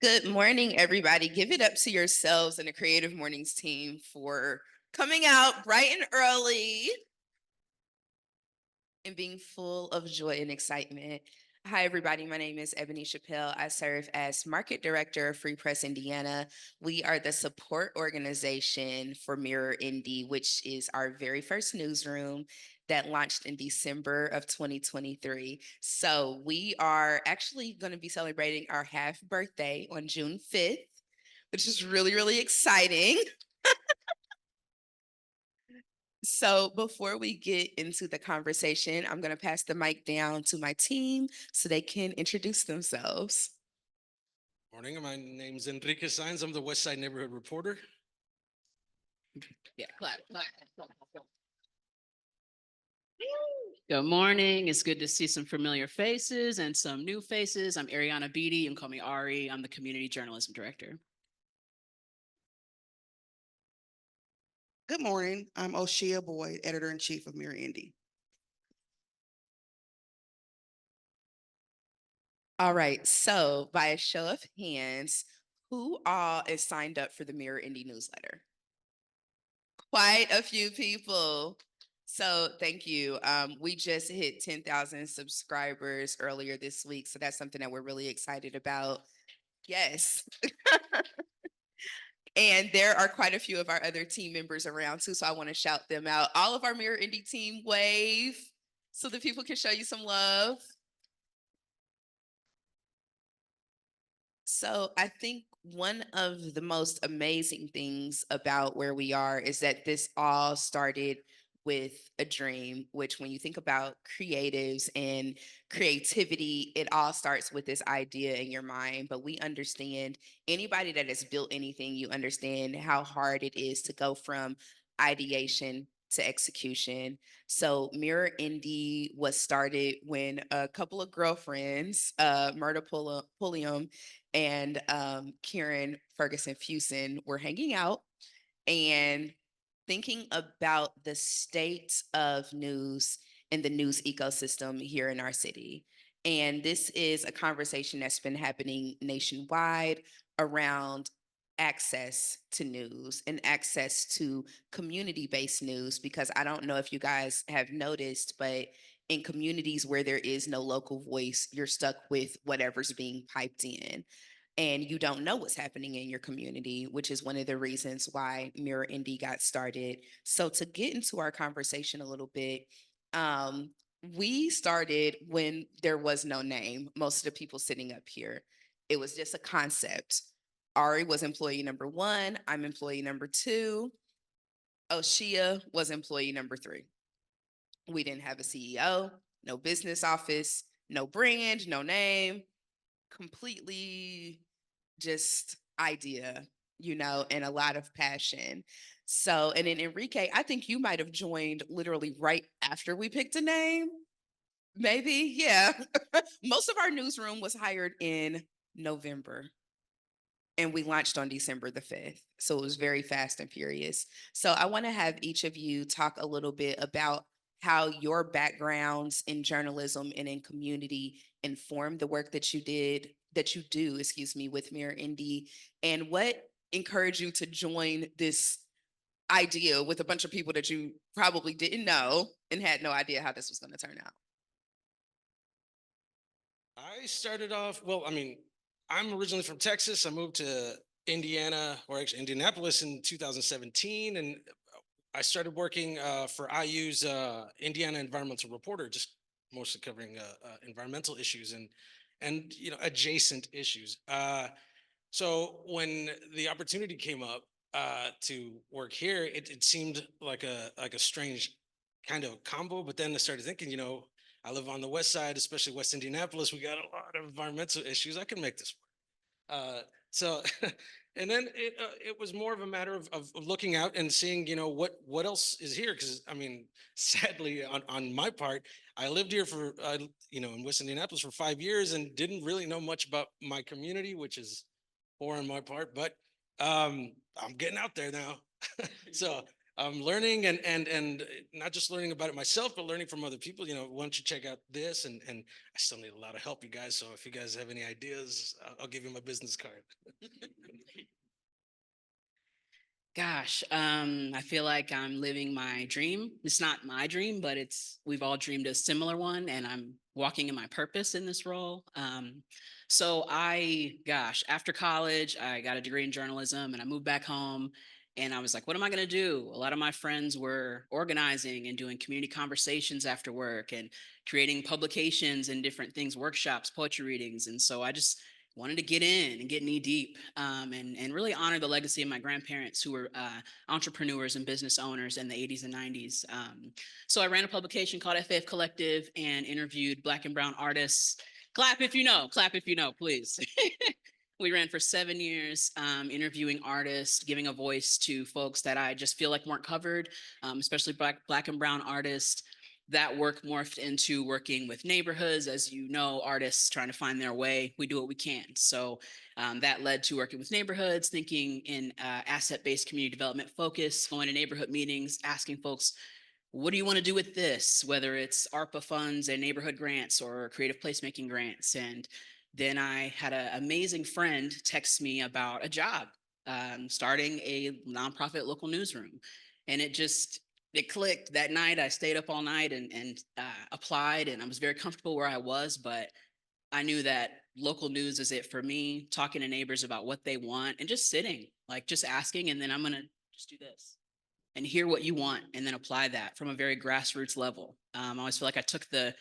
Good morning, everybody. Give it up to yourselves and the Creative Mornings team for coming out bright and early and being full of joy and excitement. Hi, everybody. My name is Ebony Chappelle. I serve as Market Director of Free Press Indiana. We are the support organization for Mirror Indy, which is our very first newsroom that launched in December of 2023. So we are actually going to be celebrating our half birthday on June 5th, which is really, really exciting. So before we get into the conversation, I'm going to pass the mic down to my team so they can introduce themselves. Morning, my name's Enrique Saenz. I'm the West Side Neighborhood Reporter. Yeah, clap. Good morning. It's good to see some familiar faces and some new faces. I'm Ariana Beatty. You can call me Ari. I'm the Community Journalism Director. Good morning. I'm Oshia Boyd, Editor-in-Chief of Mirror Indy. All right, so by a show of hands, who all is signed up for the Mirror Indy newsletter? Quite a few people. So thank you. We just hit 10,000 subscribers earlier this week. So that's something that we're really excited about. Yes. And there are quite a few of our other team members around too. So I want to shout them out. All of our Mirror Indy team, wave so that people can show you some love. So I think one of the most amazing things about where we are is that this all started with a dream, which when you think about creatives and creativity, it all starts with this idea in your mind. But we understand anybody that has built anything, you understand how hard it is to go from ideation to execution. So Mirror Indy was started when a couple of girlfriends, Myrta Pulliam and Karen Ferguson Fusen were hanging out and thinking about the state of news and the news ecosystem here in our city. And this is a conversation that's been happening nationwide around access to news and access to community based news. Because I don't know if you guys have noticed, but in communities where there is no local voice, you're stuck with whatever's being piped in and you don't know what's happening in your community, which is one of the reasons why Mirror Indy got started. So to get into our conversation a little bit, we started when there was no name. Most of the people sitting up here, it was just a concept. Ari was employee number 1. I'm employee number 2. Oshia was employee number 3. We didn't have a CEO, no business office, no brand, no name, completely just idea, and a lot of passion. So, and then Enrique, I think you might have joined literally right after we picked a name. Maybe, yeah. Most of our newsroom was hired in November and we launched on December the 5th. So it was very fast and furious. So I want to have each of you talk a little bit about how your backgrounds in journalism and in community informed the work that you do, with Mirror Indy, and what encouraged you to join this idea with a bunch of people that you probably didn't know and had no idea how this was going to turn out. I started off, well, I'm originally from Texas. I moved to Indiana, or actually Indianapolis in 2017. And I started working for IU's Indiana Environmental Reporter, just mostly covering environmental issues and adjacent issues. So when the opportunity came up to work here, it seemed like a strange kind of combo. But then I started thinking, I live on the west side, especially West Indianapolis. We got a lot of environmental issues. I can make this work. So, and then it was more of a matter of looking out and seeing, what else is here. Because sadly, on my part, I lived here for in West Indianapolis for 5 years and didn't really know much about my community, which is poor on my part. But I'm getting out there now. So I'm learning and not just learning about it myself, but learning from other people. You know, why don't you check out this? And I still need a lot of help, you guys. So if you guys have any ideas, I'll give you my business card. Gosh, I feel like I'm living my dream. It's not my dream, but we've all dreamed a similar one, and I'm walking in my purpose in this role. After college, I got a degree in journalism, and I moved back home, and I was like, what am I going to do? A lot of my friends were organizing and doing community conversations after work and creating publications and different things, workshops, poetry readings, and so I just wanted to get in and get knee deep, and really honor the legacy of my grandparents who were entrepreneurs and business owners in the 80s and 90s. So I ran a publication called FAF Collective and interviewed Black and Brown artists. Clap if you know, please. We ran for 7 years, interviewing artists, giving a voice to folks that I just feel like weren't covered, especially Black and Brown artists. That work morphed into working with neighborhoods, as you know, artists trying to find their way. We do what we can. So that led to working with neighborhoods, thinking in asset-based community development focus, going to neighborhood meetings, asking folks, what do you want to do with this? Whether it's ARPA funds and neighborhood grants or creative placemaking grants. And then I had an amazing friend text me about a job, starting a nonprofit local newsroom. And it clicked that night. I stayed up all night and applied, and I was very comfortable where I was, but I knew that local news is it for me, talking to neighbors about what they want and just sitting, like just asking, and then I'm going to just do this and hear what you want and then apply that from a very grassroots level. I always feel like I took the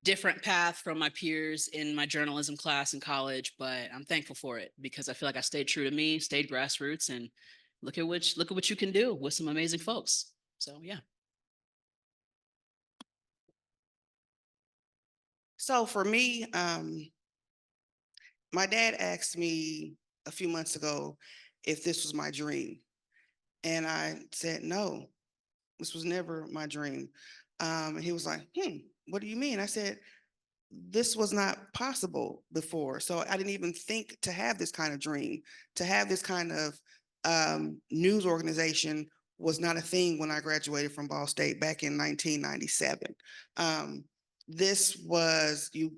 different path from my peers in my journalism class in college, but I'm thankful for it because I feel like I stayed true to me, stayed grassroots, and look at what you can do with some amazing folks. So yeah. So for me, my dad asked me a few months ago if this was my dream. And I said, no, this was never my dream. And he was like, what do you mean? I said, this was not possible before. So I didn't even think to have this kind of dream, to have this kind of news organization was not a thing when I graduated from Ball State back in 1997. This was you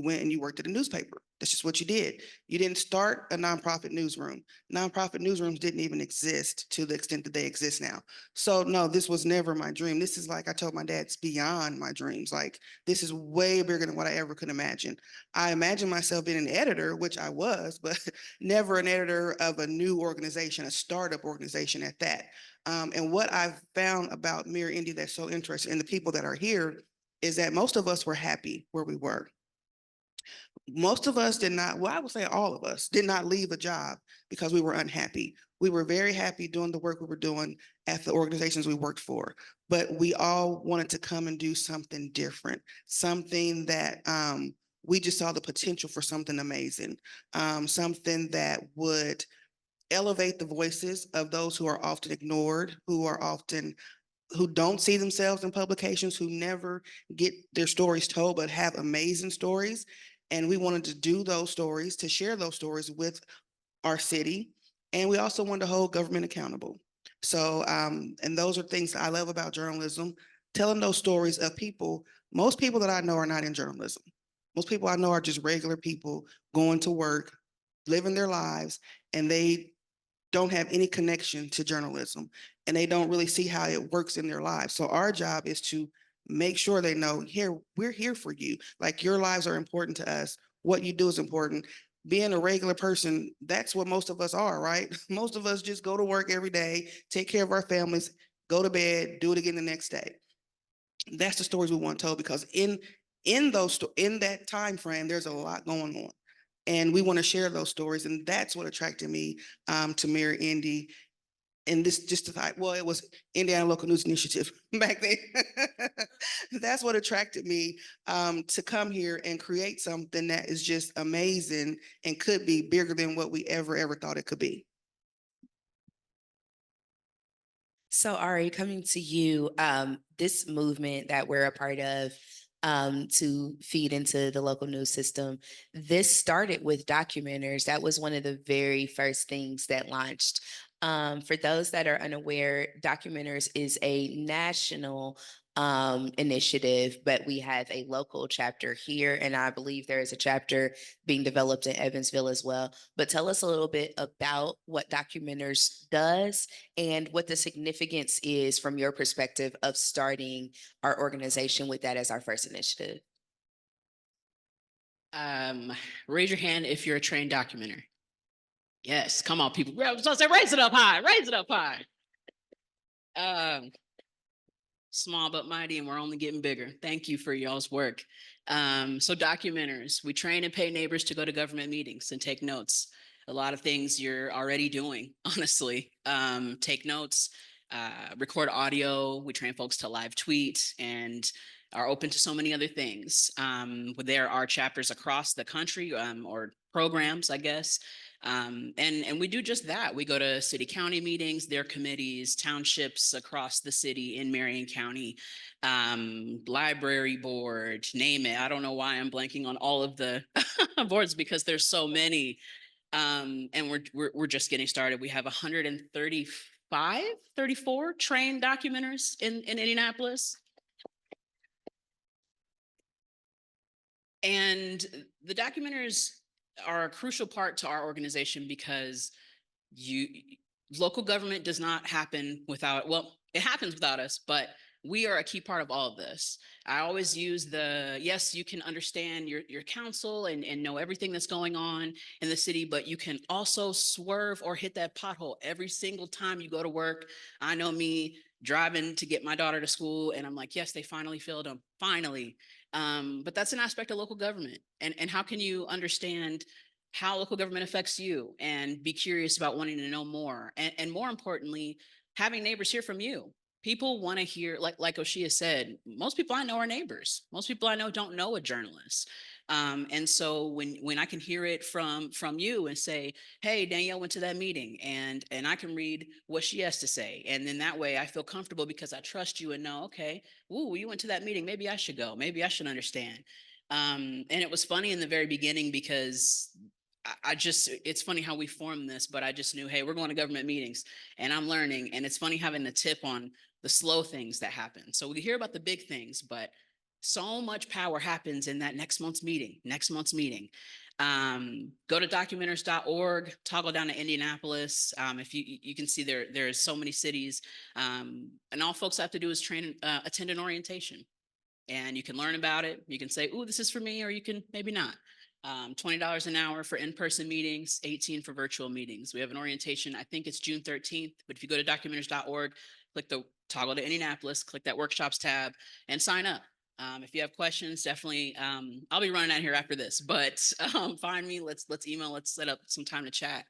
went and you worked at a newspaper. That's just what you did. You didn't start a nonprofit newsroom. Nonprofit newsrooms didn't even exist to the extent that they exist now. So no, this was never my dream. This is, like I told my dad, it's beyond my dreams. Like, this is way bigger than what I ever could imagine. I imagined myself being an editor, which I was, but never an editor of a new organization, a startup organization at that. And what I've found about Mirror Indy that's so interesting, and the people that are here, is that most of us were happy where we were. Most of us did not, well, I would say all of us did not leave a job because we were unhappy. We were very happy doing the work we were doing at the organizations we worked for, but we all wanted to come and do something different, something that we just saw the potential for something amazing, something that would elevate the voices of those who are often ignored, who don't see themselves in publications, who never get their stories told, but have amazing stories. And we wanted to do those stories, to share those stories with our city. And we also wanted to hold government accountable. So, and those are things I love about journalism, telling those stories of people. Most people that I know are not in journalism. Most people I know are just regular people going to work, living their lives, and they don't have any connection to journalism and they don't really see how it works in their lives. So our job is to make sure they know, here, we're here for you. Like, your lives are important to us. What you do is important. Being a regular person, that's what most of us are, right? Most of us just go to work every day, take care of our families, go to bed, do it again the next day. That's the stories we want told, because in that time frame, there's a lot going on and we want to share those stories. And that's what attracted me to Mirror Indy. And this just well, it was Indiana Local News Initiative back then. That's what attracted me to come here and create something that is just amazing and could be bigger than what we ever thought it could be. So, Ari, coming to you, this movement that we're a part of, to feed into the local news system, this started with documenters. That was one of the very first things that launched For those that are unaware, Documenters is a national initiative, but we have a local chapter here, and I believe there is a chapter being developed in Evansville as well. But tell us a little bit about what Documenters does and what the significance is from your perspective of starting our organization with that as our first initiative. Raise your hand if you're a trained documenter. Yes, come on, people. I was supposed to say, raise it up high, raise it up high. Small but mighty, and we're only getting bigger. Thank you for y'all's work. So documenters, we train and pay neighbors to go to government meetings and take notes. A lot of things you're already doing, honestly. Take notes, record audio. We train folks to live tweet and are open to so many other things. There are chapters across the country, or programs, I guess. And we do just that. We go to city county meetings, their committees, townships across the city in Marion County, library board, name it. I don't know why I'm blanking on all of the boards because there's so many. And we're just getting started. We have 135, 34 trained documenters in Indianapolis. And the documenters are a crucial part to our organization because you local government does not happen without, well, it happens without us, but we are a key part of all of this. I always use the, yes, you can understand your council and know everything that's going on in the city, but you can also swerve or hit that pothole every single time you go to work. I know me driving to get my daughter to school, and I'm like, yes, they finally filled them, finally. But that's an aspect of local government. And how can you understand how local government affects you and be curious about wanting to know more? And more importantly, having neighbors hear from you. People want to hear, like Oshia said, most people I know are neighbors. Most people I know don't know a journalist. And so when I can hear it from you and say, hey, Danielle went to that meeting, and I can read what she has to say. And then that way I feel comfortable because I trust you and know, okay, ooh, you went to that meeting. Maybe I should go. Maybe I should understand. And it was funny in the very beginning because I just, it's funny how we formed this, but I just knew, hey, we're going to government meetings and I'm learning. And it's funny having the tip on the slow things that happen. So we hear about the big things, but so much power happens in that next month's meeting. Go to documenters.org, toggle down to Indianapolis. If you can see there's so many cities, and all folks have to do is attend an orientation, and you can learn about it. You can say, "Ooh, this is for me," or you can maybe not. $20 an hour for in-person meetings, 18 for virtual meetings. We have an orientation, I think it's June 13th, but if you go to documenters.org, click the toggle to Indianapolis, click that workshops tab and sign up. If you have questions, definitely, I'll be running out here after this, but find me, let's email, let's set up some time to chat.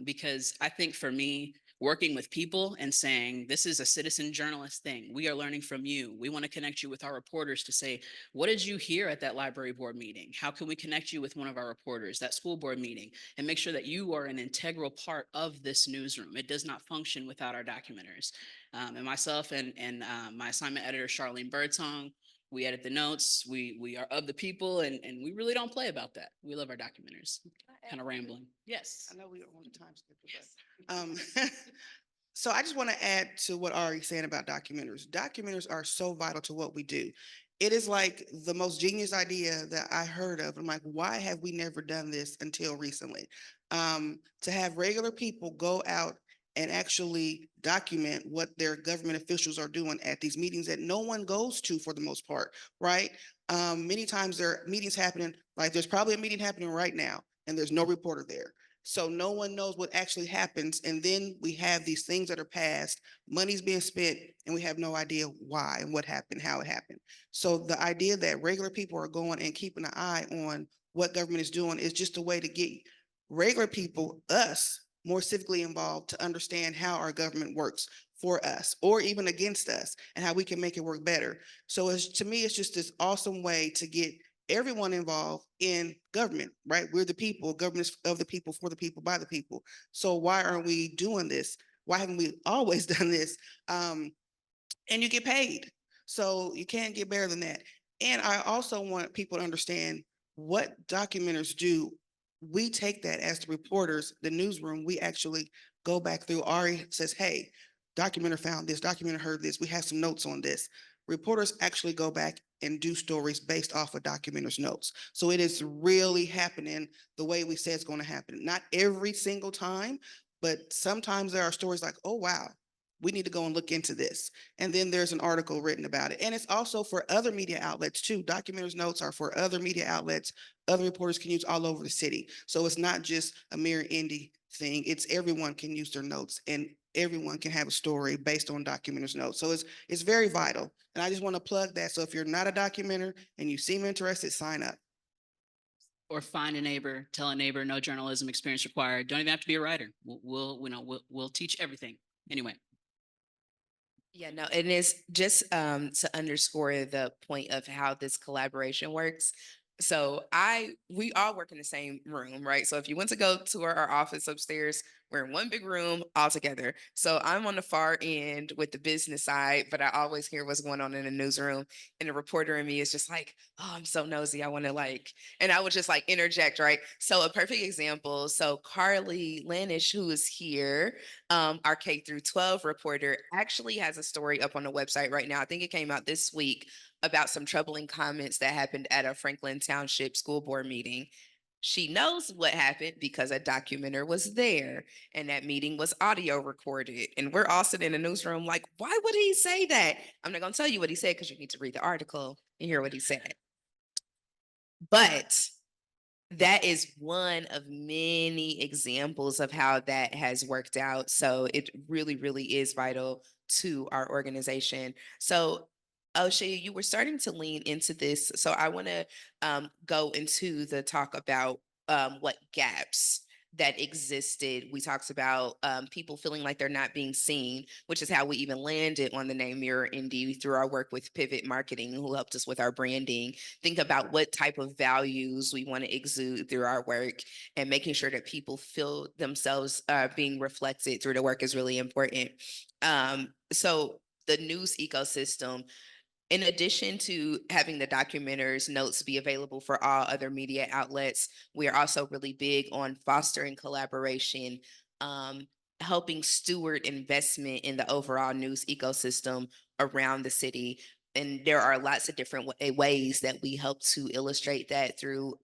Because I think for me, working with people and saying, this is a citizen journalist thing. We are learning from you. We want to connect you with our reporters to say, what did you hear at that library board meeting? How can we connect you with one of our reporters, that school board meeting, and make sure that you are an integral part of this newsroom? It does not function without our documenters. And myself and my assignment editor, Charlene Birdsong, we edit the notes. We are of the people, and we really don't play about that. We love our documenters. Kind of rambling. Yes. I know we are on the time schedule, but so I just want to add to what Ari's saying about documenters. Documenters are so vital to what we do. It is like the most genius idea that I heard of. I'm like, why have we never done this until recently? To have regular people go out and actually document what their government officials are doing at these meetings that no one goes to for the most part, right? Many times there are meetings happening, like there's probably a meeting happening right now, and there's no reporter there. So no one knows what actually happens. And then we have these things that are passed, money's being spent, and we have no idea why and what happened, how it happened. So the idea that regular people are going and keeping an eye on what government is doing is just a way to get regular people, us, more civically involved to understand how our government works for us or even against us and how we can make it work better. So to me, it's just this awesome way to get everyone involved in government, right? We're the people, government is of the people, for the people, by the people. So why aren't we doing this? Why haven't we always done this? And you get paid. So you can't get better than that. And I also want people to understand what documenters do. We take that as the reporters, the newsroom, we actually go back through. Ari says, hey, documenter found this, documenter heard this, we have some notes on this. Reporters actually go back and do stories based off of documenters' notes. So it is really happening the way we say it's going to happen. Not every single time, but sometimes there are stories like, oh, wow, we need to go and look into this. And then there's an article written about it. And it's also for other media outlets too. Documenters' notes are for other media outlets, other reporters can use all over the city. So it's not just a mere Indy thing. It's everyone can use their notes and everyone can have a story based on documenters' notes. So it's very vital. And I just want to plug that. So if you're not a documenter and you seem interested, sign up. Or find a neighbor, tell a neighbor, no journalism experience required. Don't even have to be a writer. We'll teach everything. Anyway. Yeah, no, and it's just to underscore the point of how this collaboration works. So we all work in the same room, right? So if you went to go tour our office upstairs, we're in one big room all together. So I'm on the far end with the business side, but I always hear what's going on in the newsroom. And the reporter in me is just like, oh, I'm so nosy. I want to and I would just interject, right? So a perfect example. So Carly Lanish, who is here, our K through 12 reporter, actually has a story up on the website right now. I think it came out this week about some troubling comments that happened at a Franklin Township school board meeting. She knows what happened because a documenter was there and that meeting was audio recorded. And we're all sitting in the newsroom like, why would he say that? I'm not going to tell you what he said because you need to read the article and hear what he said. But that is one of many examples of how that has worked out. So it really, really is vital to our organization. So, O'Shea, you were starting to lean into this. So I want to go into the talk about what gaps that existed. We talked about people feeling like they're not being seen, which is how we even landed on the name Mirror Indy through our work with Pivot Marketing, who helped us with our branding. Think about what type of values we want to exude through our work, and making sure that people feel themselves being reflected through the work is really important. So the news ecosystem, in addition to having the documenters notes be available for all other media outlets, we are also really big on fostering collaboration, um, helping steward investment in the overall news ecosystem around the city. And there are lots of different ways that we help to illustrate that through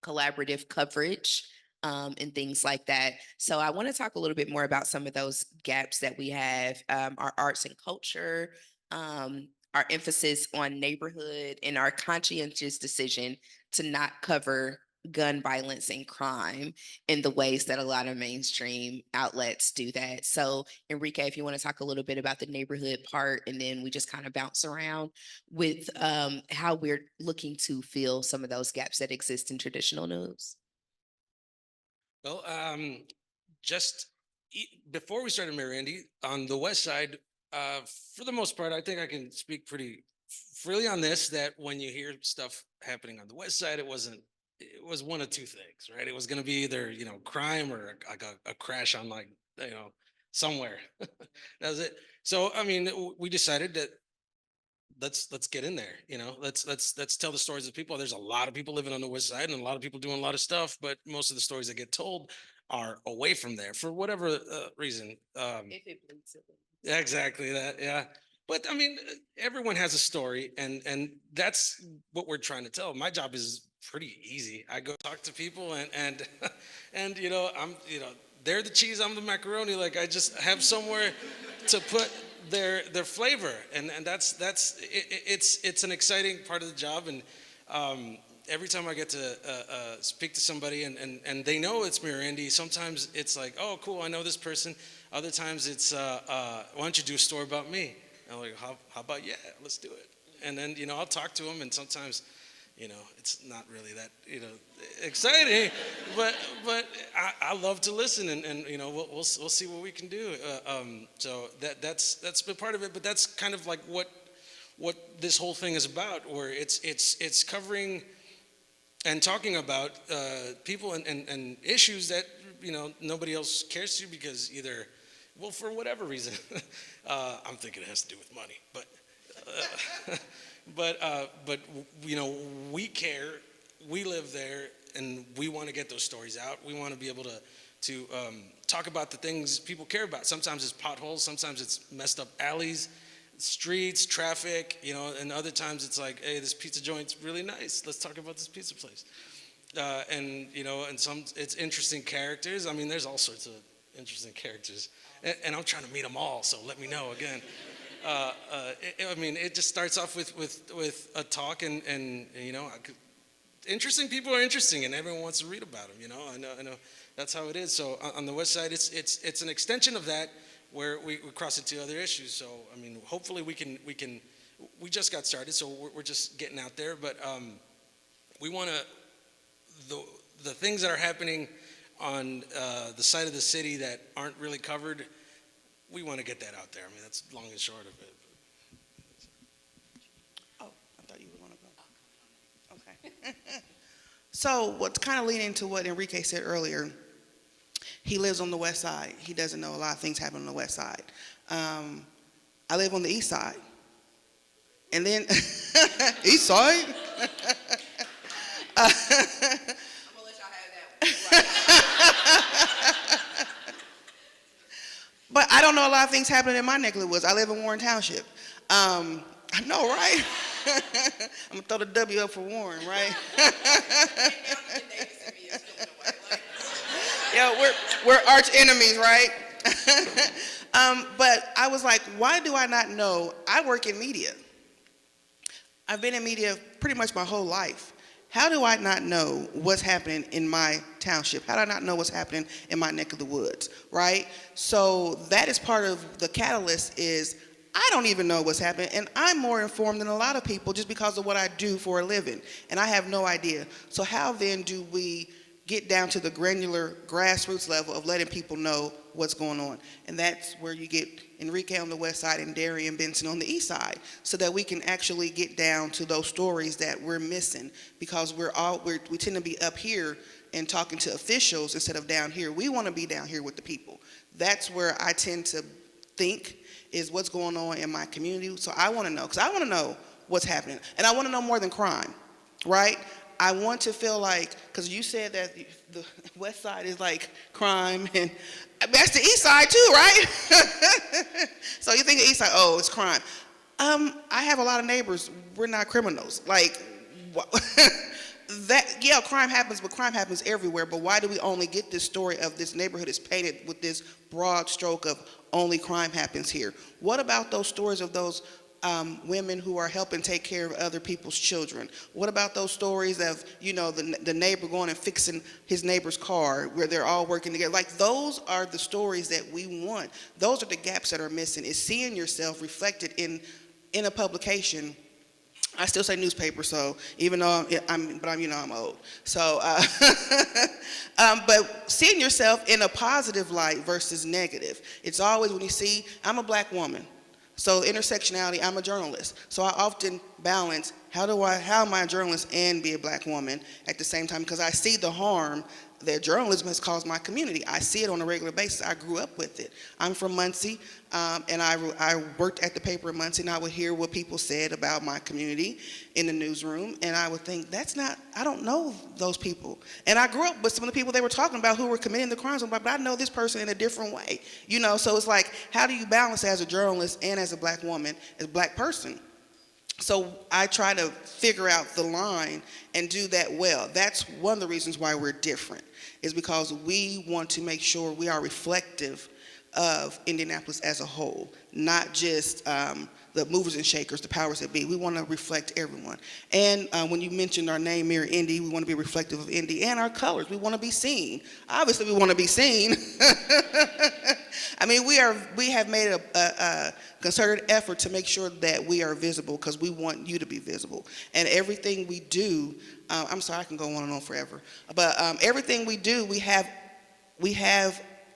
collaborative coverage, and things like that. So I want to talk a little bit more about some of those gaps that we have, our arts and culture, our emphasis on neighborhood, and our conscientious decision to not cover gun violence and crime in the ways that a lot of mainstream outlets do that. So, Enrique, if you want to talk a little bit about the neighborhood part, and then we just kind of bounce around with how we're looking to fill some of those gaps that exist in traditional news. Well, just before we started Mirandi on the west side, uh, for the most part, I think I can speak pretty freely on this. That when you hear stuff happening on the west side, it was one of two things, right? It was going to be either crime or like a crash on somewhere. That was it. So I mean, we decided that let's get in there. Let's tell the stories of people. There's a lot of people living on the west side and a lot of people doing a lot of stuff, but most of the stories that get told are away from there for whatever reason. If it bleeds it. Yeah, exactly that. Yeah. But I mean, everyone has a story, and that's what we're trying to tell. My job is pretty easy. I go talk to people, and and I'm they're the cheese, I'm the macaroni. Like I just have somewhere to put their flavor, and it's an exciting part of the job, and every time I get to speak to somebody and they know it's Mirror Andy, sometimes it's like, oh, cool, I know this person. Other times it's, why don't you do a story about me? And I'm like, how about, yeah, let's do it. And then, I'll talk to them, and sometimes, it's not really that, exciting, but I love to listen, and we'll see what we can do. So that's been part of it, but that's kind of like what this whole thing is about, where it's covering and talking about people and issues that nobody else cares to, because either, well, for whatever reason, I'm thinking it has to do with money, but we care, we live there, and we want to get those stories out. We want to be able to to talk about the things people care about. Sometimes it's potholes, sometimes it's messed up alleys, streets, traffic, and other times it's like, hey, this pizza joint's really nice. Let's talk about this pizza place. And some it's interesting characters. I mean, there's all sorts of interesting characters, and I'm trying to meet them all. So let me know again. It just starts off with a talk, and interesting people are interesting, and everyone wants to read about them. I know that's how it is. So on the West Side, it's an extension of that where we cross into other issues. So hopefully we can. We just got started, so we're just getting out there, but we want to. The things that are happening on the side of the city that aren't really covered, we want to get that out there. That's long and short of it. Oh, I thought you were going to go. Okay. So what's kind of leading into what Enrique said earlier, he lives on the West Side. He doesn't know a lot of things happen on the West Side. I live on the East Side. And then, East Side? I'm gonna let y'all have that one. But I don't know a lot of things happening in my neck of the woods. I live in Warren Township. I know, right? I'm gonna throw the W up for Warren, right? Yeah, we're arch enemies, right? But I was like, why do I not know? I work in media. I've been in media pretty much my whole life. How do I not know what's happening in my township? How do I not know what's happening in my neck of the woods, right? So that is part of the catalyst is I don't even know what's happening, and I'm more informed than a lot of people just because of what I do for a living, and I have no idea. So how then do we get down to the granular grassroots level of letting people know what's going on? And that's where you get Enrique on the West Side and Darian Benson on the East Side, so that we can actually get down to those stories that we're missing, because we tend to be up here and talking to officials instead of down here. We want to be down here with the people. That's where I tend to think is what's going on in my community. So I want to know, because I want to know what's happening, and I want to know more than crime, right? I want to feel like, because you said that the West Side is like crime, and that's the East Side too, right? So you think of East Side, oh, it's crime. I have a lot of neighbors. We're not criminals. Like, that, yeah, crime happens, but crime happens everywhere. But why do we only get this story of this neighborhood is painted with this broad stroke of only crime happens here? What about those stories of those women who are helping take care of other people's children? What about those stories of, the neighbor going and fixing his neighbor's car, where they're all working together? Like, those are the stories that we want. Those are the gaps that are missing, is seeing yourself reflected in a publication. I still say newspaper, so even though I'm old. So, but seeing yourself in a positive light versus negative. It's always when you see, I'm a black woman. So intersectionality, I'm a journalist. So I often balance, how am I a journalist and be a black woman at the same time? Because I see the harm that journalism has caused my community. I see it on a regular basis. I grew up with it. I'm from Muncie, and I worked at the paper in Muncie, and I would hear what people said about my community in the newsroom, and I would think, I don't know those people. And I grew up with some of the people they were talking about who were committing the crimes, but I know this person in a different way. So it's like, how do you balance as a journalist and as a black woman, as a black person? So I try to figure out the line and do that well. That's one of the reasons why we're different, is because we want to make sure we are reflective of Indianapolis as a whole, not just the movers and shakers, the powers that be. We want to reflect everyone. And when you mentioned our name, Mirror Indy, we want to be reflective of Indy, and our colors. We want to be seen. Obviously, we want to be seen. We have made a concerted effort to make sure that we are visible, because we want you to be visible. And everything we do, I'm sorry, I can go on and on forever, but everything we do, we have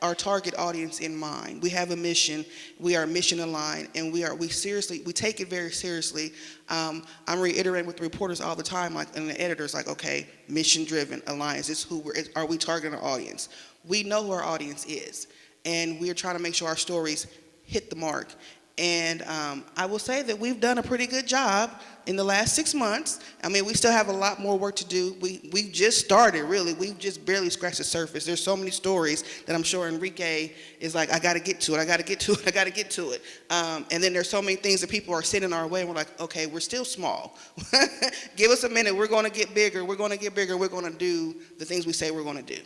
our target audience in mind. We have a mission. We are mission aligned, and we take it very seriously. I'm reiterating with the reporters all the time, and the editors, okay, mission driven alliance. This is are we targeting our audience? We know who our audience is, and we're trying to make sure our stories hit the mark. And I will say that we've done a pretty good job in the last 6 months. I mean, we still have a lot more work to do. We've just started, really. We've just barely scratched the surface. There's so many stories that I'm sure Enrique is like, I got to get to it. I got to get to it. I got to get to it. And then there's so many things that people are sending our way, and we're like, okay, we're still small. Give us a minute. We're going to get bigger. We're going to get bigger. We're going to do the things we say we're going to do.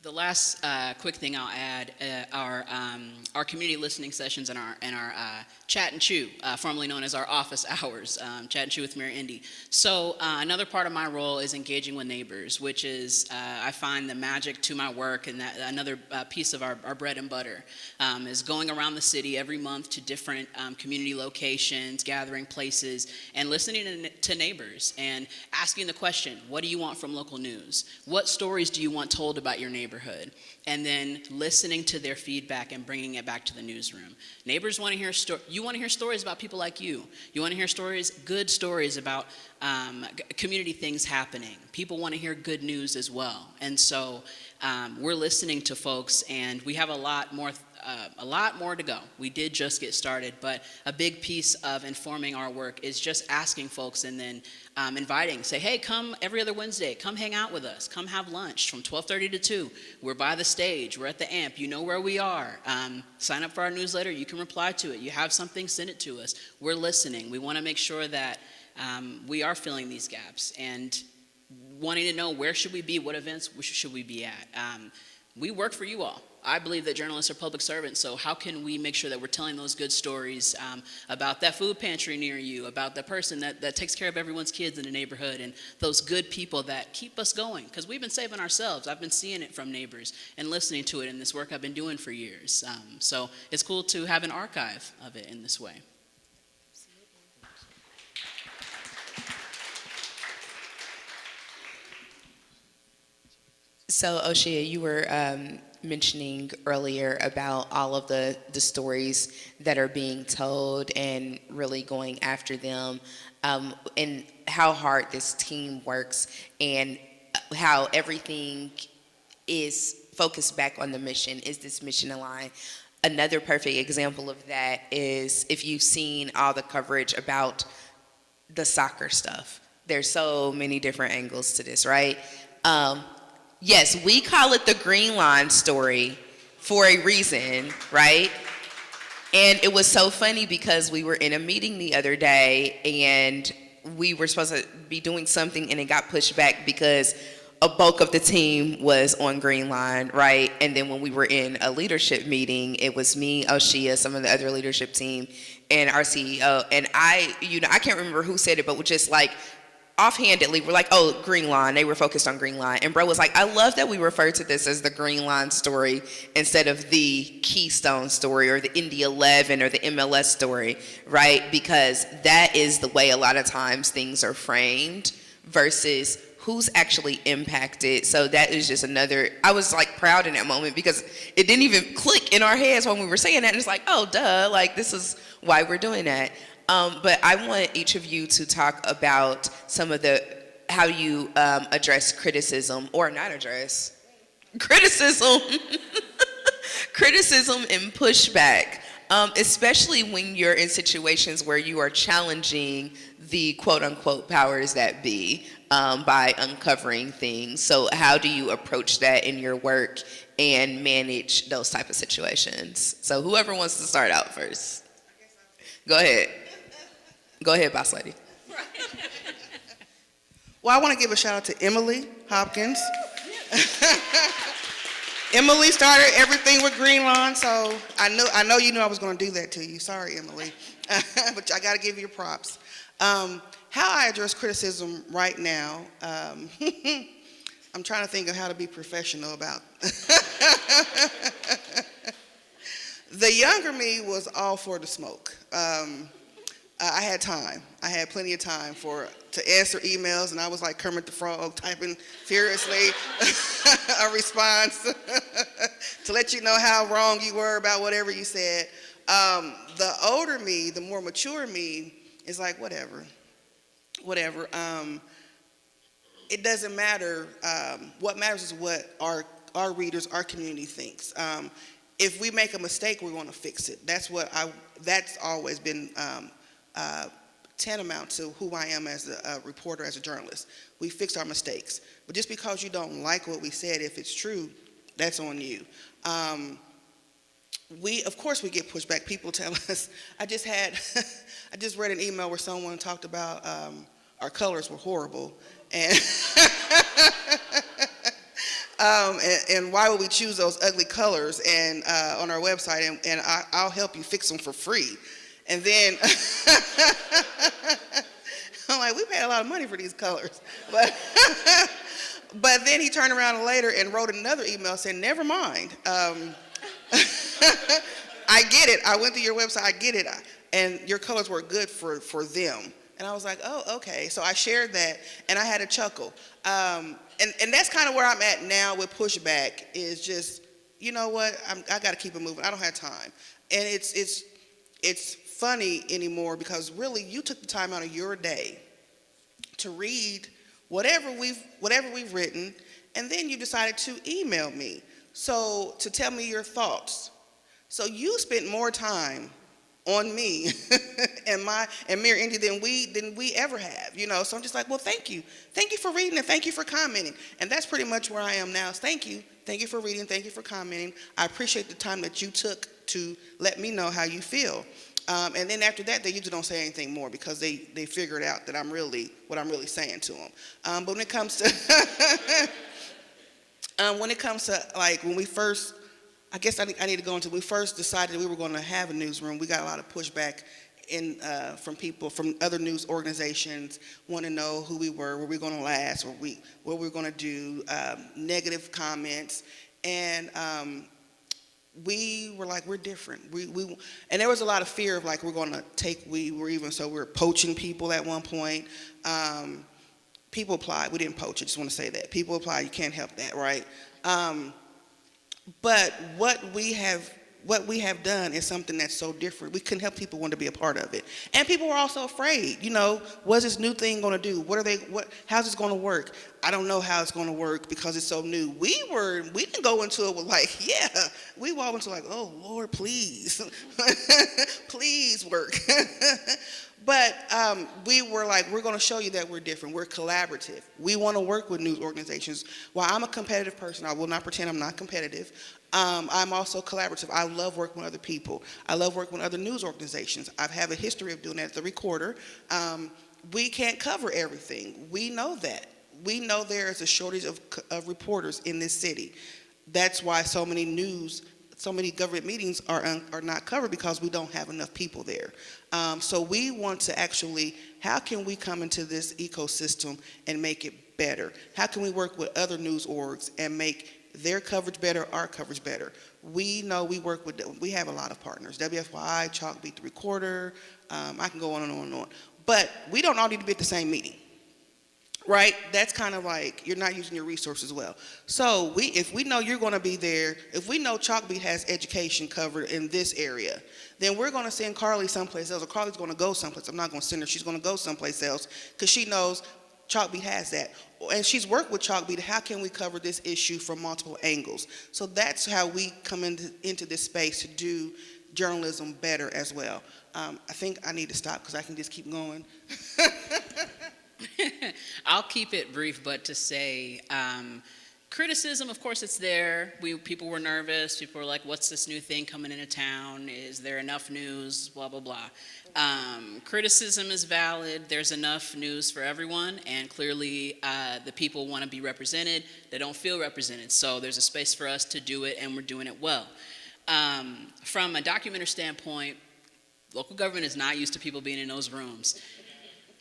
The last quick thing I'll add are our community listening sessions and our chat and chew, formerly known as our office hours, chat and chew with Mayor Indy. So another part of my role is engaging with neighbors, which is I find the magic to my work, and that another piece of our bread and butter is going around the city every month to different community locations, gathering places, and listening to neighbors and asking the question, what do you want from local news? What stories do you want told about your neighborhood? And then listening to their feedback and bringing it back to the newsroom. Neighbors want to hear you want to hear stories about people like you. You want to hear stories, good stories about community things happening. People want to hear good news as well. And so we're listening to folks, and we have a lot more to go. We did just get started, but a big piece of informing our work is just asking folks and then inviting, say, hey, come every other Wednesday, come hang out with us, come have lunch from 12:30 to 2. We're by the stage, we're at the amp, you know where we are. Sign up for our newsletter, you can reply to it. You have something, send it to us. We're listening. We want to make sure that we are filling these gaps and wanting to know where should we be, what events should we be at. We work for you all. I believe that journalists are public servants, so how can we make sure that we're telling those good stories about that food pantry near you, about the person that takes care of everyone's kids in the neighborhood, and those good people that keep us going? Because we've been saving ourselves. I've been seeing it from neighbors and listening to it in this work I've been doing for years. So it's cool to have an archive of it in this way. So, Oshia, you were mentioning earlier about all of the stories that are being told and really going after them, and how hard this team works, and how everything is focused back on the mission. Is this mission aligned? Another perfect example of that is if you've seen all the coverage about the soccer stuff. There's so many different angles to this, right? Yes, we call it the Green Line story for a reason, right? And it was so funny because we were in a meeting the other day and we were supposed to be doing something and it got pushed back because a bulk of the team was on Green Line, right? And then when we were in a leadership meeting, it was me, Oshia, some of the other leadership team, and our CEO. And I can't remember who said it, but we're just like, offhandedly, we're like, oh, Green Line. They were focused on Green Line. And bro was like, I love that we refer to this as the Green Line story instead of the Keystone story or the Indy 11 or the MLS story, right? Because that is the way a lot of times things are framed versus who's actually impacted. So that is just another, I was like proud in that moment because it didn't even click in our heads when we were saying that. And it's like, oh, duh, like this is why we're doing that. But I want each of you to talk about some of how you address criticism or not address criticism, criticism and pushback, especially when you're in situations where you are challenging the quote unquote powers that be by uncovering things. So how do you approach that in your work and manage those type of situations? So whoever wants to start out first, go ahead. Go ahead, boss lady. Well, I want to give a shout out to Emily Hopkins. Emily started everything with Green Lawn, so I know you knew I was going to do that to you. Sorry, Emily, but I got to give you your props. How I address criticism right now, I'm trying to think of how to be professional about. The younger me was all for the smoke. I had time. I had plenty of time to answer emails, and I was like Kermit the Frog, typing furiously a response to let you know how wrong you were about whatever you said. The older me, the more mature me, is like, whatever. It doesn't matter. What matters is what our readers, our community thinks. if we make a mistake, we want to fix it. That's always been uh, tantamount to who I am as a reporter, as a journalist. We fix our mistakes. But just because you don't like what we said, if it's true, that's on you. Of course, we get pushback. People tell us, I just read an email where someone talked about our colors were horrible. And and why would we choose those ugly colors and on our website, and I'll help you fix them for free. And then I'm like, we paid a lot of money for these colors. But but then he turned around later and wrote another email saying, never mind. I get it. I went to your website. I get it. And your colors were good for them. And I was like, oh, okay. So I shared that, and I had a chuckle. And that's kind of where I'm at now with pushback, is just, you know what, I got to keep it moving. I don't have time. And it's funny anymore, because really you took the time out of your day to read whatever we've written, and then you decided to email me to tell me your thoughts. So you spent more time on me and Mayor Indy than we ever have, you know. So I'm just like, well, thank you for reading, and thank you for commenting. And that's pretty much where I am now. Is thank you for reading, thank you for commenting. I appreciate the time that you took to let me know how you feel. And then after that, they usually don't say anything more, because they figured out that I'm really saying to them. But when it comes to like when we first, I guess I need to go into, when we first decided we were going to have a newsroom, we got a lot of pushback from people from other news organizations, want to know who we were we going to last, what we were going to do, negative comments, and we were like, we're different. And there was a lot of fear of like, we were poaching people at one point. People applied. We didn't poach. I just want to say that. People applied. You can't help that, right? But what we have done is something that's so different. We couldn't help people want to be a part of it. And people were also afraid, you know, what's this new thing going to do? How's this going to work? I don't know how it's going to work because it's so new. We didn't go into it with like, yeah, we walked into like, oh Lord, please, please work. But we were like, we're going to show you that we're different. We're collaborative. We want to work with news organizations. While I'm a competitive person, I will not pretend I'm not competitive. I'm also collaborative. I love working with other people. I love working with other news organizations. I have a history of doing that as a recorder. We can't cover everything. We know that. We know there is a shortage of reporters in this city. That's why so many government meetings are not covered, because we don't have enough people there. So we want to actually, how can we come into this ecosystem and make it better? How can we work with other news orgs and make their coverage better, our coverage better? We know we have a lot of partners. WFYI, Chalk Beat the Recorder, I can go on and on and on. But we don't all need to be at the same meeting. Right? That's kind of like you're not using your resources well. So if we know you're going to be there, if we know Chalkbeat has education covered in this area, then we're going to send Carly someplace else, or Carly's going to go someplace. I'm not going to send her. She's going to go someplace else because she knows Chalkbeat has that. And she's worked with Chalkbeat. How can we cover this issue from multiple angles? So that's how we come into this space to do journalism better as well. I think I need to stop because I can just keep going. I'll keep it brief, but to say criticism, of course, it's there. People were nervous. People were like, what's this new thing coming into town? Is there enough news? Blah, blah, blah. Criticism is valid. There's enough news for everyone, and clearly the people want to be represented. They don't feel represented, so there's a space for us to do it, and we're doing it well. From a documenter standpoint, local government is not used to people being in those rooms.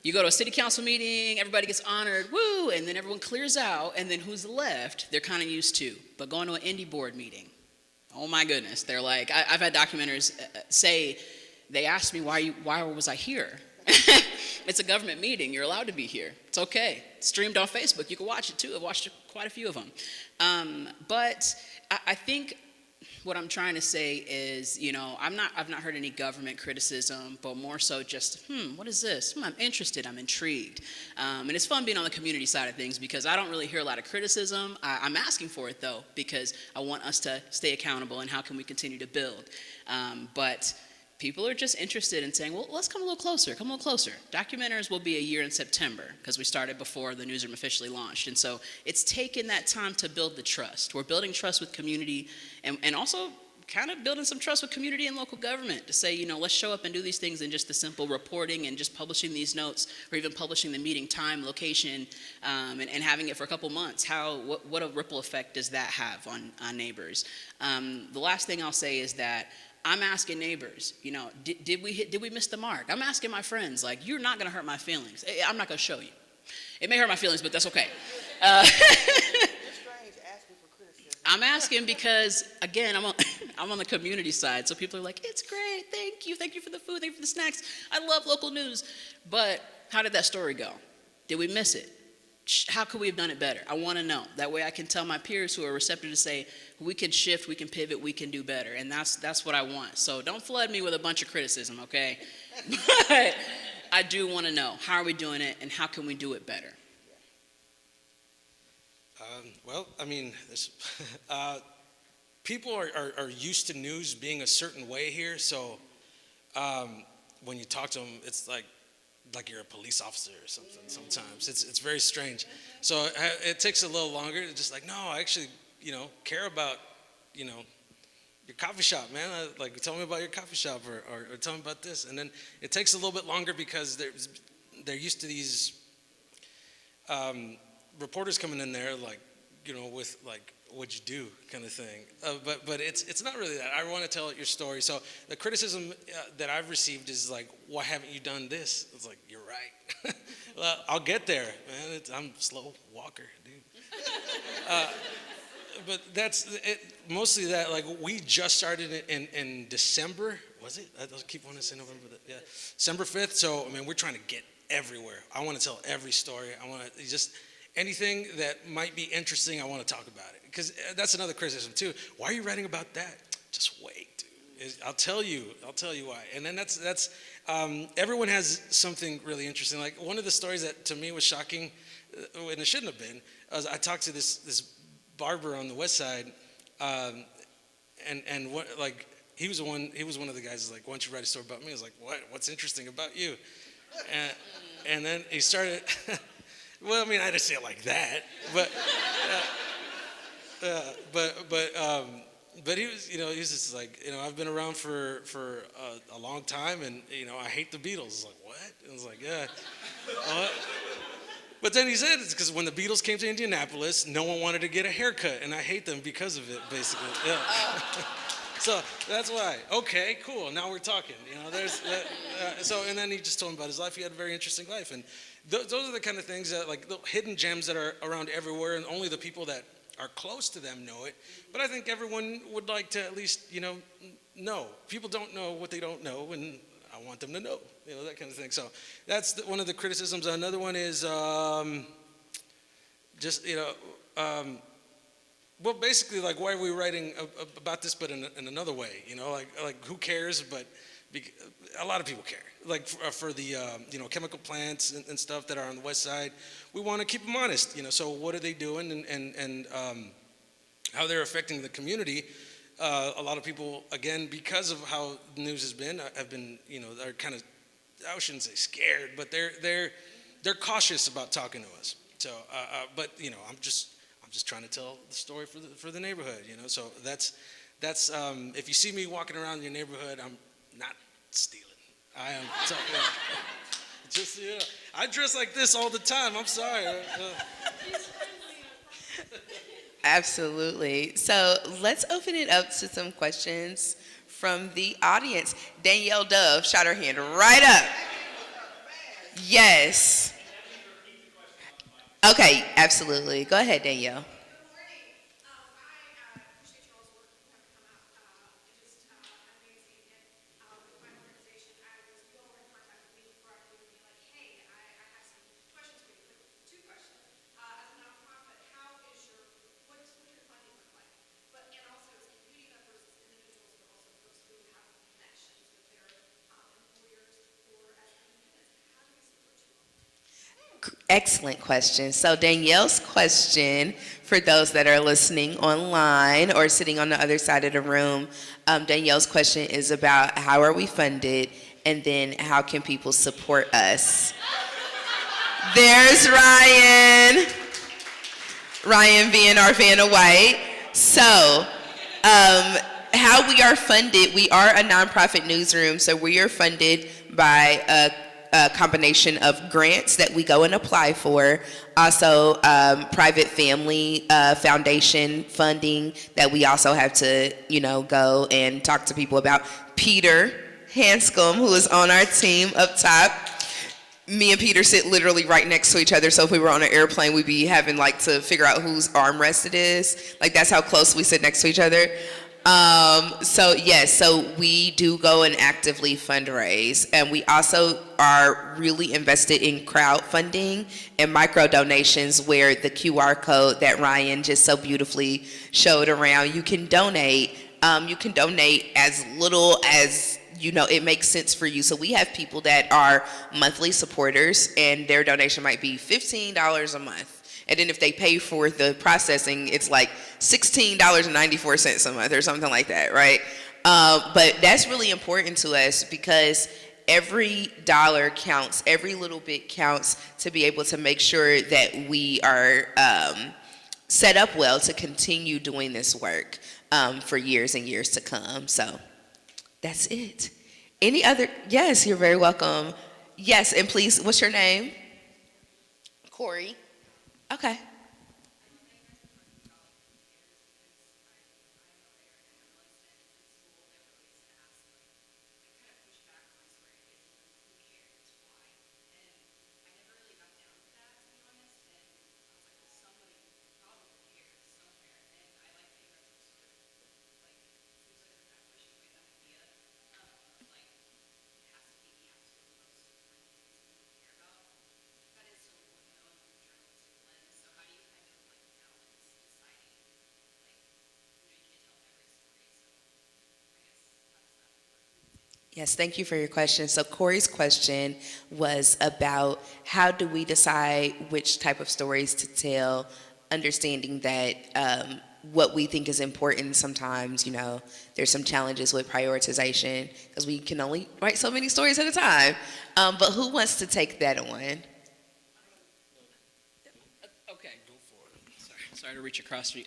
You go to a city council meeting, everybody gets honored, woo, and then everyone clears out, and then who's left, they're kind of used to. But going to an Indy board meeting, oh my goodness, they're like, I've had documenters say, they asked me, why was I here? It's a government meeting, you're allowed to be here. It's okay. It's streamed on Facebook, you can watch it too. I've watched quite a few of them. But I think what I'm trying to say is, I've not heard any government criticism, but more so just, what is this? I'm interested, I'm intrigued. And it's fun being on the community side of things because I don't really hear a lot of criticism. I'm asking for it though, because I want us to stay accountable and how can we continue to build. But people are just interested in saying, well, let's come a little closer, come a little closer. Documenters will be a year in September because we started before the newsroom officially launched. And so it's taken that time to build the trust. We're building trust with community and also kind of building some trust with community and local government to say, let's show up and do these things in just the simple reporting and just publishing these notes or even publishing the meeting time, location, and having it for a couple months. What a ripple effect does that have on neighbors? The last thing I'll say is that I'm asking neighbors, did we miss the mark? I'm asking my friends, like, you're not going to hurt my feelings. I'm not going to show you. It may hurt my feelings, but that's okay. I'm asking because, again, I'm on the community side, so people are like, it's great, thank you for the food, thank you for the snacks. I love local news. But how did that story go? Did we miss it? How could we have done it better? I want to know. That way I can tell my peers who are receptive to say, we can shift, we can pivot, we can do better. And that's what I want. So don't flood me with a bunch of criticism, okay? But I do want to know, how are we doing it and how can we do it better? Well, I mean, people are used to news being a certain way here. So when you talk to them, it's like you're a police officer or something. Sometimes it's very strange. So it takes a little longer to just like, no, I actually care about your coffee shop, man. Like, tell me about your coffee shop or tell me about this. And then it takes a little bit longer because they're used to these reporters coming in there like with like what'd you do kind of thing. But it's not really that. I want to tell your story. So the criticism that I've received is like, why haven't you done this? It's like, you're right. Well, I'll get there, man. I'm a slow walker, dude. But that's it. Mostly that, like, we just started it in December. Was it? I keep wanting to say November. Yeah, December 5th. So, I mean, we're trying to get everywhere. I want to tell every story. I want to just anything that might be interesting. I want to talk about it because that's another criticism too. Why are you writing about that? Just wait, dude. I'll tell you why. And then that's everyone has something really interesting. Like one of the stories that to me was shocking, and it shouldn't have been. I talked to this barber on the west side, and what like he was one of the guys who's like, why don't you write a story about me? I was like, what's interesting about you? And then he started. Well, I mean, I didn't say it like that, but he was, he's just like, I've been around for a long time, and I hate the Beatles. I was like, what? And I was like, yeah. But then he said it's because when the Beatles came to Indianapolis, no one wanted to get a haircut, and I hate them because of it, basically. Yeah. So that's why. Okay, cool. Now we're talking. There's so, and then he just told him about his life. He had a very interesting life, and those are the kind of things that, like, the hidden gems that are around everywhere, and only the people that are close to them know it. But I think everyone would like to at least, know. People don't know what they don't know, and I want them to know, that kind of thing. So that's one of the criticisms. Another one is just, well, basically, like, why are we writing about this, but in another way, like who cares? But a lot of people care. Like for the chemical plants and stuff that are on the west side, we want to keep them honest. So what are they doing and how they're affecting the community? A lot of people, again, because of how the news has been, have been, they're kind of, I shouldn't say scared, but they're cautious about talking to us. So, but I'm just trying to tell the story for the neighborhood. So that's if you see me walking around your neighborhood, I'm not stealing. I am. So, just I dress like this all the time. I'm sorry. Absolutely. So let's open it up to some questions from the audience. Danielle Dove shot her hand right up. Yes. Okay, absolutely. Go ahead, Danielle. Excellent question. So Danielle's question, for those that are listening online or sitting on the other side of the room, Danielle's question is about how are we funded, and then how can people support us? There's Ryan. Ryan being our Vanna White. So, how we are funded, we are a nonprofit newsroom, so we are funded by a combination of grants that we go and apply for, also private family foundation funding that we also have to, go and talk to people about. Peter Hanscom, who is on our team up top. Me and Peter sit literally right next to each other, so if we were on an airplane, we'd be having to figure out whose armrest it is. That's how close we sit next to each other. So yes, so we do go and actively fundraise, and we also are really invested in crowdfunding and micro donations, where the QR code that Ryan just so beautifully showed around, you can donate. You can donate as little as it makes sense for you. So we have people that are monthly supporters, and their donation might be $15 a month. And then if they pay for the processing, it's like $16.94 a month or something like that, right? But that's really important to us, because every dollar counts, every little bit counts, to be able to make sure that we are set up well to continue doing this work for years and years to come. So that's it. Any other? Yes, you're very welcome. Yes, and please, what's your name? Corey. Okay. Yes, thank you for your question. So Corey's question was about how do we decide which type of stories to tell, understanding that what we think is important sometimes, there's some challenges with prioritization because we can only write so many stories at a time. But who wants to take that on? Okay. Go for it. Sorry to reach across you.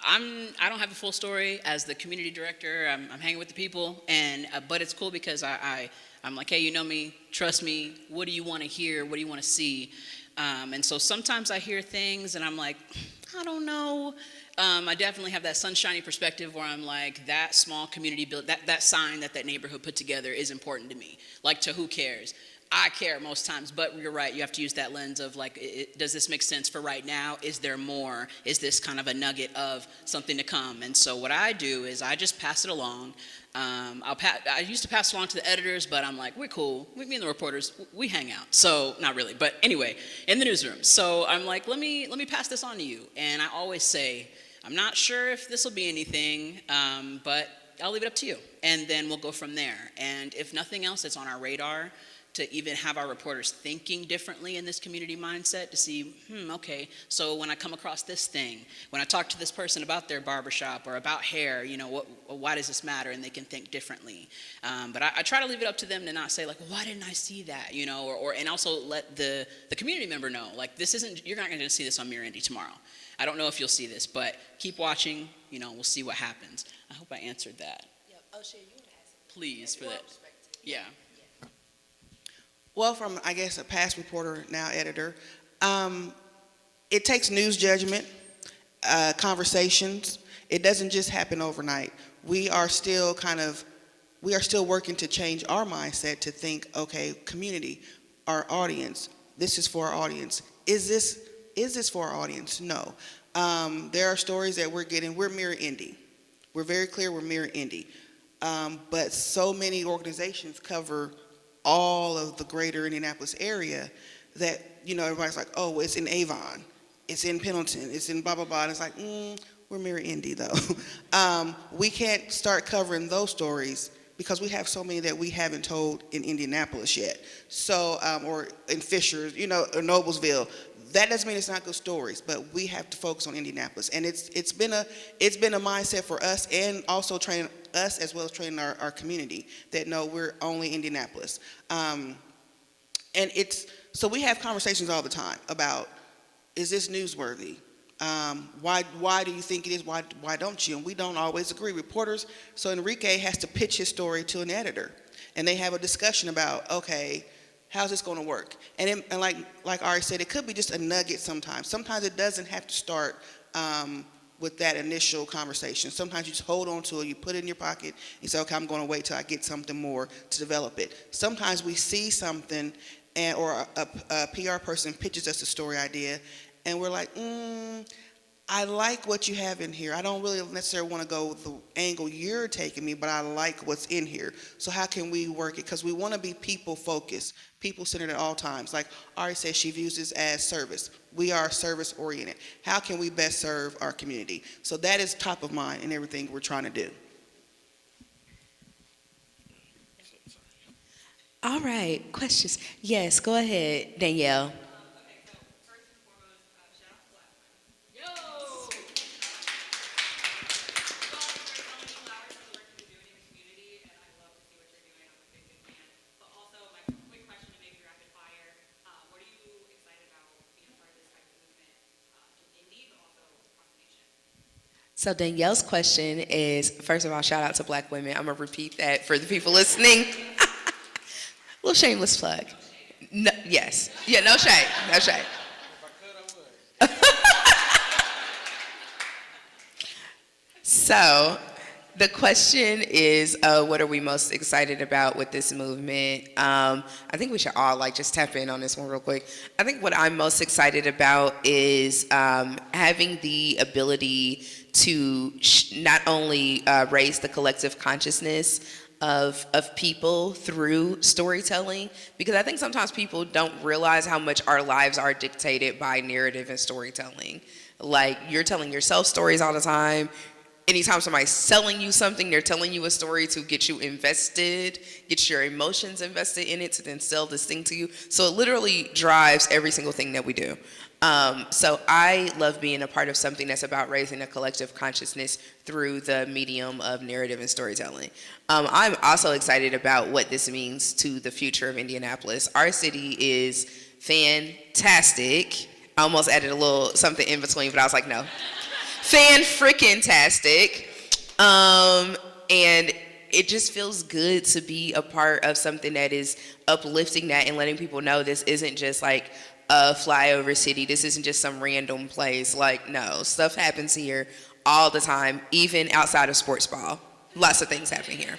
I don't have a full story as the community director. I'm hanging with the people, and but it's cool because I'm like, hey, you know me, trust me. What do you want to hear? What do you want to see? And so sometimes I hear things, and I'm like, I don't know. I definitely have that sunshiny perspective where I'm like, that small community build, that sign that neighborhood put together is important to me. Like, to who cares? I care most times, but you're right. You have to use that lens of like, does this make sense for right now? Is there more? Is this kind of a nugget of something to come? And so what I do is I just pass it along. I used to pass it along to the editors, but I'm like, we're cool. Me and the reporters, we hang out. So not really, but anyway, in the newsroom. So I'm like, let me pass this on to you. And I always say, I'm not sure if this will be anything, but I'll leave it up to you. And then we'll go from there. And if nothing else, it's on our radar to even have our reporters thinking differently in this community mindset to see, okay, so when I come across this thing, when I talk to this person about their barbershop or about hair, why does this matter? And they can think differently. But I try to leave it up to them to not say like, well, why didn't I see that? And also let the community member know, like, this isn't, you're not going to see this on Mirror Indy tomorrow. I don't know if you'll see this, but keep watching, we'll see what happens. I hope I answered that. Yep. Oh, Shay, you want to ask it? Please, for that. Yeah. Well, from, I guess, a past reporter, now editor, it takes news judgment, conversations. It doesn't just happen overnight. We are still working to change our mindset to think, okay, community, our audience, this is for our audience. Is this for our audience? No. There are stories that we're getting. We're Mirror Indy. We're very clear we're Mirror Indy. But so many organizations cover all of the greater Indianapolis area that, everybody's like, oh, it's in Avon, it's in Pendleton, it's in blah, blah, blah. And it's like, we're Mirror Indy, though. We can't start covering those stories because we have so many that we haven't told in Indianapolis yet. So, or in Fishers, or Noblesville. That doesn't mean it's not good stories, but we have to focus on Indianapolis, and it's been a mindset for us, and also training us as well as training our community that no, we're only Indianapolis. And it's so we have conversations all the time about, is this newsworthy? Why do you think it is? Why don't you? And we don't always agree. Reporters. So Enrique has to pitch his story to an editor, and they have a discussion about, okay, how's this going to work? And like Ari said, it could be just a nugget sometimes. Sometimes it doesn't have to start with that initial conversation. Sometimes you just hold on to it, you put it in your pocket, and say, okay, I'm going to wait till I get something more to develop it. Sometimes we see something, or a PR person pitches us a story idea, and we're like, I like what you have in here. I don't really necessarily want to go with the angle you're taking me, but I like what's in here. So how can we work it? Because we want to be people focused, people centered at all times. Like Ari says, she views this as service. We are service oriented. How can we best serve our community? So that is top of mind in everything we're trying to do. All right, questions? Yes, go ahead, Danielle. So Danielle's question is, first of all, shout out to Black women. I'm gonna repeat that for the people listening. Little shameless plug. No, yes, yeah, no shame, no shame. So the question is, what are we most excited about with this movement? I think we should all just tap in on this one real quick. I think what I'm most excited about is having the ability to not only raise the collective consciousness of people through storytelling, because I think sometimes people don't realize how much our lives are dictated by narrative and storytelling. Like, you're telling yourself stories all the time. Anytime somebody's selling you something, they're telling you a story to get you invested, get your emotions invested in it, to then sell this thing to you. So it literally drives every single thing that we do. So I love being a part of something that's about raising a collective consciousness through the medium of narrative and storytelling. I'm also excited about what this means to the future of Indianapolis. Our city is fantastic. I almost added a little something in between, but I was like, no. Fan-frickin-tastic. And it just feels good to be a part of something that is uplifting that and letting people know this isn't just like a flyover city. This isn't just some random place. Like, no, stuff happens here all the time, even outside of sports ball. Lots of things happen here.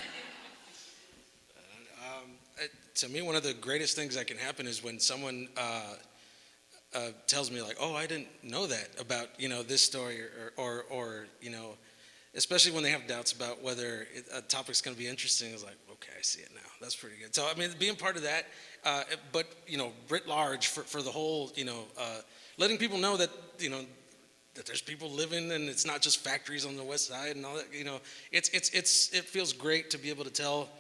To me, one of the greatest things that can happen is when someone tells me like, oh, I didn't know that about, this story or especially when they have doubts about whether a topic's going to be interesting. It's like, okay, I see it now. That's pretty good. So, I mean, being part of that, but, writ large for the whole, letting people know that, that there's people living and it's not just factories on the west side and all that, it feels great to be able to tell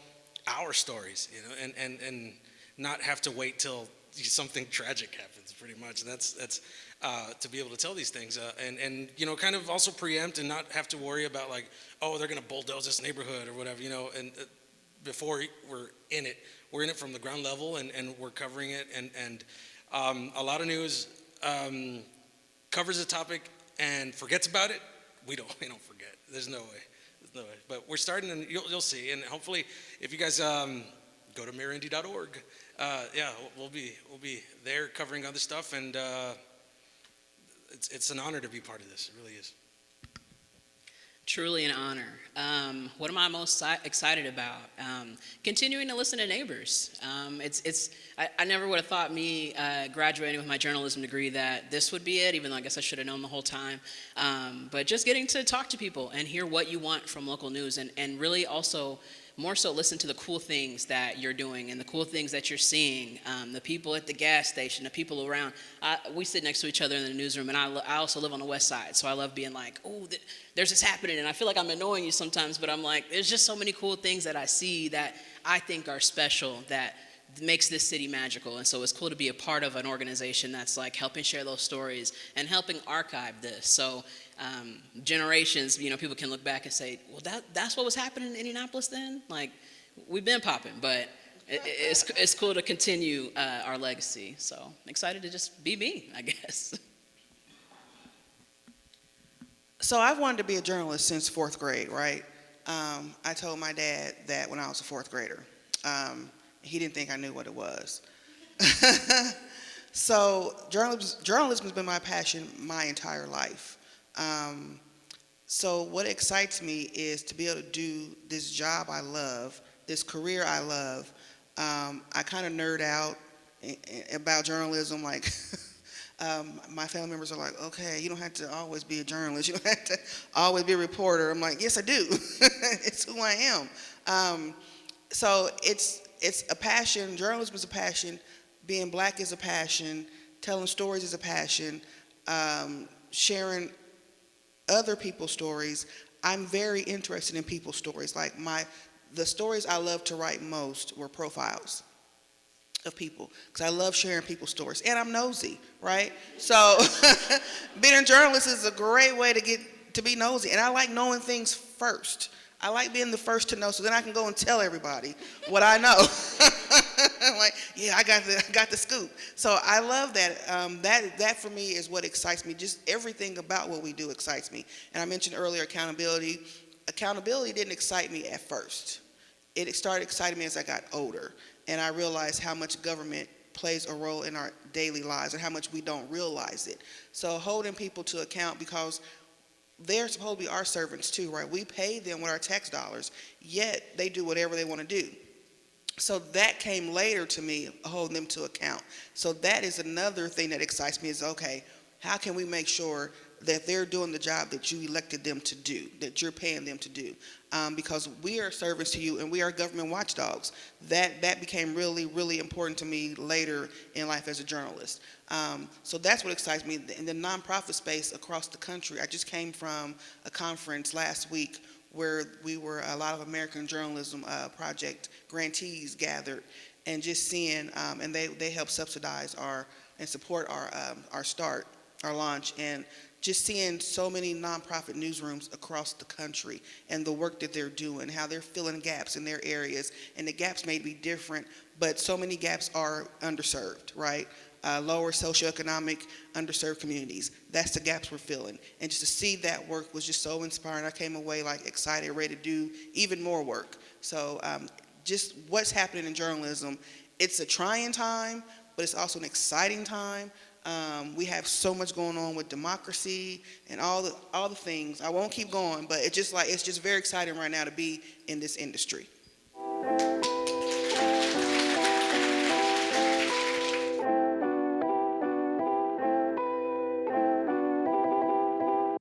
our stories, and not have to wait till something tragic happens. Pretty much that's to be able to tell these things, and kind of also preempt and not have to worry about like, oh, they're going to bulldoze this neighborhood or whatever, and before we're in it from the ground level, and we're covering it, and a lot of news covers a topic and forgets about it. We don't forget. There's no way. But we're starting, and you'll see, and hopefully if you guys go to mirrorindy.org. Yeah, we'll be there covering other stuff, and it's an honor to be part of this. It really is. Truly an honor. What am I most excited about? Continuing to listen to neighbors. I never would have thought me graduating with my journalism degree that this would be it, even though I guess I should have known the whole time. But just getting to talk to people and hear what you want from local news, and really also more so listen to the cool things that you're doing and the cool things that you're seeing. The people at the gas station, the people around. We sit next to each other in the newsroom, and I also live on the west side, so I love being like, oh, there's this happening, and I feel like I'm annoying you sometimes, but I'm like, there's just so many cool things that I see that I think are special that makes this city magical. And so it's cool to be a part of an organization that's like helping share those stories and helping archive this. So generations, people can look back and say, well, that's what was happening in Indianapolis then. Like, we've been popping, but it's cool to continue our legacy. So I'm excited to just be me, I guess. So I've wanted to be a journalist since fourth grade, right? I told my dad that when I was a fourth grader. He didn't think I knew what it was. So journalism has been my passion my entire life. So what excites me is to be able to do this job I love, this career I love. I kind of nerd out about journalism, like my family members are like, okay, you don't have to always be a journalist. You don't have to always be a reporter. I'm like, yes, I do. It's who I am. So it's a passion. Journalism is a passion. Being black is a passion. Telling stories is a passion. Sharing other people's stories. I'm very interested in people's stories. Like the stories I love to write most were profiles of people, because I love sharing people's stories, and I'm nosy, right? So being a journalist is a great way to get to be nosy, and I like knowing things first. I like being the first to know, so then I can go and tell everybody what I know. I'm like, yeah, I got the scoop. So I love that. That for me is what excites me. Just everything about what we do excites me. And I mentioned earlier accountability. Accountability didn't excite me at first. It started exciting me as I got older, and I realized how much government plays a role in our daily lives and how much we don't realize it. So holding people to account, because they're supposed to be our servants too, right? We pay them with our tax dollars, yet they do whatever they want to do. So that came later to me, holding them to account. So that is another thing that excites me is, okay, how can we make sure that they're doing the job that you elected them to do, that you're paying them to do? Because we are servants to you and we are government watchdogs. That became really, really important to me later in life as a journalist. So that's what excites me. In the nonprofit space across the country, I just came from a conference last week where we were a lot of American Journalism Project grantees gathered, and just seeing, and they help subsidize and support our launch, and just seeing so many nonprofit newsrooms across the country and the work that they're doing, how they're filling gaps in their areas, and the gaps may be different, but so many gaps are underserved, right? Lower socioeconomic, underserved communities. That's the gaps we're filling. And just to see that work was just so inspiring. I came away like excited, ready to do even more work. So just what's happening in journalism, it's a trying time, but it's also an exciting time. We have so much going on with democracy and all the things. I won't keep going, but it's just very exciting right now to be in this industry.